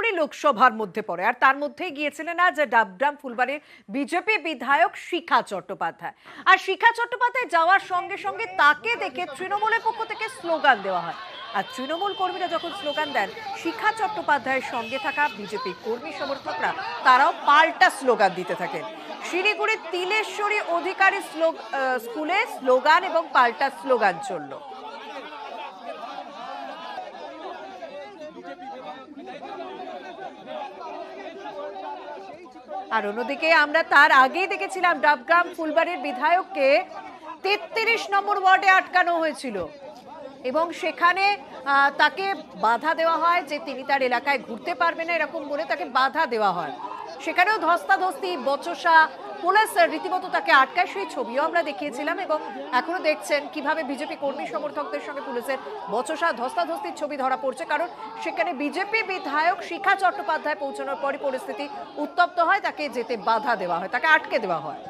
শিলিগুড়ি লোকসভার মধ্যে পড়ে, আর তার মধ্যেই গিয়েছিলেন আজ ডাবগ্রাম ফুলবাড়ির বিজেপি বিধায়ক শিখা চট্টোপাধ্যায়। আর শিখা চট্টোপাধ্যায় যাওয়ার সঙ্গে সঙ্গে তাকে দেখে তৃণমূলের পক্ষ থেকে স্লোগান দেওয়া হয়। আর তৃণমূল কর্মীরা যখন স্লোগান দেন, শিখা চট্টোপাধ্যায়ের সঙ্গে থাকা বিজেপি কর্মী সমর্থকরা তারাও পাল্টা স্লোগান দিতে থাকেন। শিলিগুড়ির তিলেশ্বরী অধিকারী স্কুলে স্লোগান এবং পাল্টা স্লোগান চলল। আর অন্যদিকে আমরা তার আগেই দেখেছিলাম ডাবগ্রাম ফুলবাড়ির বিধায়ককে 33 নম্বর ওয়ার্ডে আটকানো হয়েছিল এবং সেখানে তাকে বাধা দেওয়া হয় যে তিনি তার এলাকায় ঘুরতে পারবেন না, এরকম বলে তাকে বাধা দেওয়া হয়। সেখানেও ধস্তাধস্তি, বচসা, পুলিশ রীতিমতো তাকে আটকায়, সেই ছবিও আমরা দেখিয়েছিলাম এবং এখনো দেখছেন কিভাবে বিজেপি কর্মী সমর্থকদের সঙ্গে পুলিশের বচসা, ধস্তাধস্তির ছবি ধরা পড়ছে। কারণ সেখানে বিজেপি বিধায়ক শিখা চট্টোপাধ্যায় পৌঁছানোর পরই পরিস্থিতি উত্তপ্ত হয়, তাকে যেতে বাধা দেওয়া হয়, তাকে আটকে দেওয়া হয়।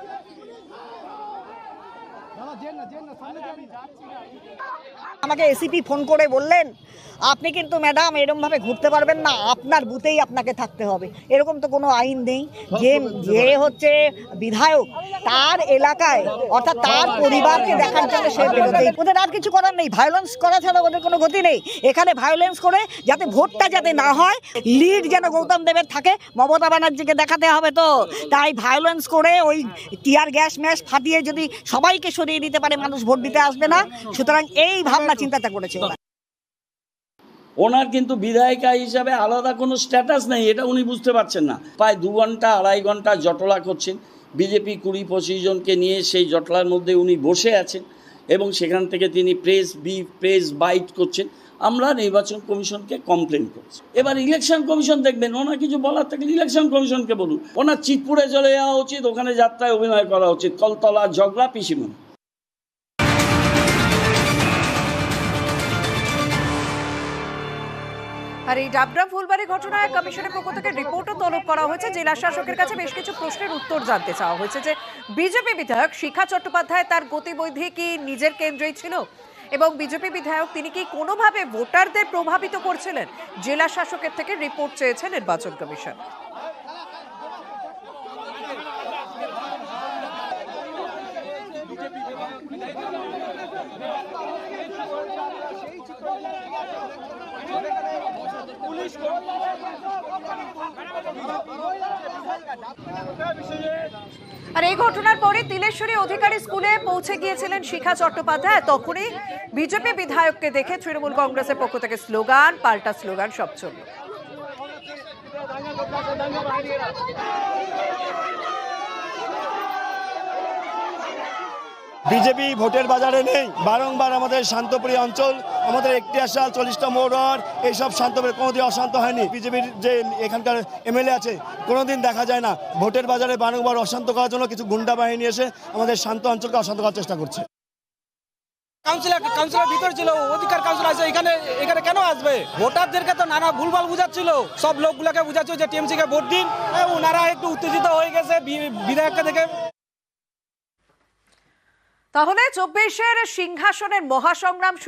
আমাকে এসিপি ফোন করে বললেন, আপনি কিন্তু ম্যাডাম এরকম ভাবে ঘুরতে পারবেন না, আপনার বুথেই আপনাকে থাকতে হবে। এরকম তো কোনো আইন নেই। যে হচ্ছে বিধায়ক, তার এলাকায় অর্থাৎ তার পরিবারকে দেখার জন্য সে বেরোতেই, ওদের আর কিছু করার নেই। ভায়োলেন্স করা ছাড়া ওদের কোনো গতি নেই। এখানে ভায়োলেন্স করে যাতে ভোটটা যাতে না হয়, লিড যেন গৌতম দেবের থাকে, মমতা ব্যানার্জিকে দেখাতে হবে। তো তাই ভায়োলেন্স করে ওই টিয়ার গ্যাস ম্যাস ফাটিয়ে যদি সবাইকে সরিয়ে দিতে পারে, মানুষ ভোট দিতে আসবে না। সুতরাং এই ভাবনা চিন্তাটা করেছে ওরা। ওনার কিন্তু বিধায়িকা হিসাবে আলাদা কোনো স্ট্যাটাস নেই, এটা উনি বুঝতে পারছেন না। প্রায় 2 ঘন্টা 2.5 ঘন্টা জটলা করছেন, বিজেপি 20-25 জনকে নিয়ে সেই জটলার মধ্যে উনি বসে আছেন এবং সেখান থেকে তিনি প্রেস বাইট করছেন। আমরা নির্বাচন কমিশনকে কমপ্লেন করছি। এবার ইলেকশন কমিশন দেখবেন, ওনার কিছু বলার থাকলে ইলেকশন কমিশনকে বলুন। ওনার চিতপুরে চলে যাওয়া উচিত, ওখানে যাত্রায় অভিনয় করা উচিত, কলতলা ঝগড়া পিসিমন। আর এই ডাবগ্রাম ফুলবাড়ি ঘটনায় কমিশনের পক্ষ থেকে রিপোর্টও তলব করা হয়েছে। জেলা শাসকের কাছে বেশ কিছু প্রশ্নের উত্তর জানতে চাওয়া হয়েছে যে বিজেপি বিধায়ক শিখা চট্টোপাধ্যায় তার গতিবিধি কি নিজের কেন্দ্রেই ছিল এবং বিজেপি বিধায়ক তিনি কি কোনোভাবে ভোটারদের প্রভাবিত করছিলেন। জেলা শাসকের থেকে রিপোর্ট চেয়েছে নির্বাচন কমিশন। আর এই ঘটনার পরে তিলেশ্বরী অধিকারী স্কুলে পৌঁছে গিয়েছিলেন শিখা চট্টোপাধ্যায়। তখনই বিজেপি বিধায়ককে দেখে তৃণমূল কংগ্রেসের পক্ষ থেকে স্লোগান, পাল্টা স্লোগান সব চলল। বিজেপি ভোটের বাজারে নেই। বারংবার আমাদের শান্তপ্রিয় অঞ্চল, আমাদের 41 40টা মোড়, এইসব শান্তপ্রিয়, কোনোদিন অশান্ত হয়নি। বিজেপির যে এখানকার এমএলএ আছে, কোনোদিন দেখা যায় না ভোটের বাজারে বারংবার অশান্ত করার জন্য কিছু গুন্ডা বাহিনী এসে আমাদের শান্ত অঞ্চলকে অশান্ত করার চেষ্টা করছে। কাউন্সিলর ভিতর ছিল, অধিকার কাউন্সিলর আছে, এখানে কেন আসবে? ভোটারদেরকে তো নানা ভুলভাল বুঝাচ্ছিল, সব লোকগুলোকে বুঝাচ্ছিল যে টিএমসি কে ভোট দিন। ওনারা একটু উত্তেজিত হয়ে গেছে বিধায়ককে দেখে। তাহলে 24-এর সিংহাসনের মহাসংগ্রাম শুরু।